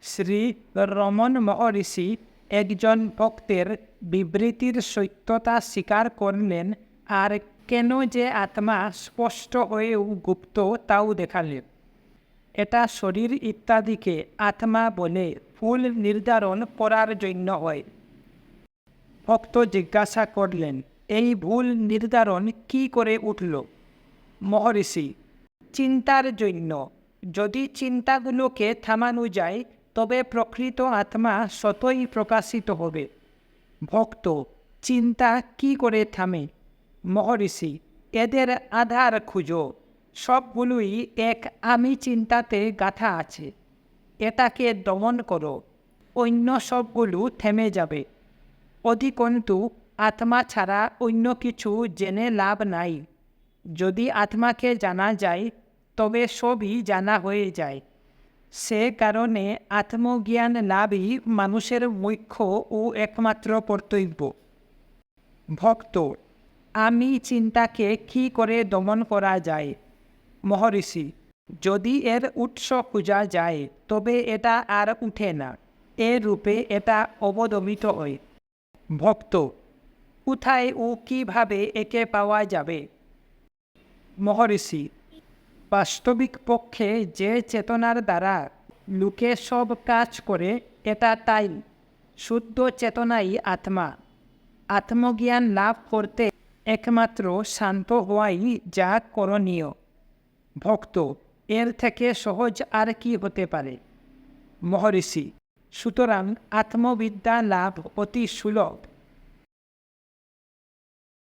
শ্রী রমন মহর্ষি একজন ভক্তের বিবৃতির সত্যতা স্বীকার করলেন আর কেন যে আত্মা স্পষ্ট হয়েও গুপ্ত তাও দেখালেন। এটা শরীর ইত্যাদিকে আত্মা বলে ভুল নির্ধারণ করার জন্য হয়। ভক্ত জিজ্ঞাসা করলেন, এই ভুল নির্ধারণ কি করে উঠল? মহর্ষি, চিন্তার জন্য। যদি চিন্তাগুলোকে থামানো যায় তবে প্রকৃত আত্মা স্বতই প্রকাশিত হবে। ভক্ত, চিন্তা কি করে থামে? মহর্ষি, এদের আধার খুঁজো। সবগুলোই এক আমি চিন্তাতে গাঁথা আছে। এটাকে দমন করো, অন্য সবগুলো থেমে যাবে। অধিকন্তু আত্মা ছাড়া অন্য কিছু জেনে লাভ নাই। যদি আত্মাকে জানা যায় তবে সবই জানা হয়ে যায়। সে কারণে আত্মজ্ঞান লাভই মানুষের মুখ্য ও একমাত্র কর্তব্য। ভক্ত, আমি চিন্তাকে কি করে দমন করা যায়? মহর্ষি, যদি এর উৎস খোঁজা যায় তবে এটা আর উঠে না। এ রূপে এটা অবদমিত হয়। ভক্ত, কোথায় ও কিভাবে একে পাওয়া যাবে? মহর্ষি, বাস্তবিক পক্ষে যে চেতনার দ্বারা লোকে সব কাজ করে এটা তাই। শুদ্ধ চেতনাই আত্মা। আত্মজ্ঞান লাভ করতে একমাত্র শান্ত হওয়াই যা করণীয়। ভক্ত, এর থেকে সহজ আর কি হতে পারে? মহর্ষি, সুতরাং আত্মবিদ্যা লাভ অতি সুলভ।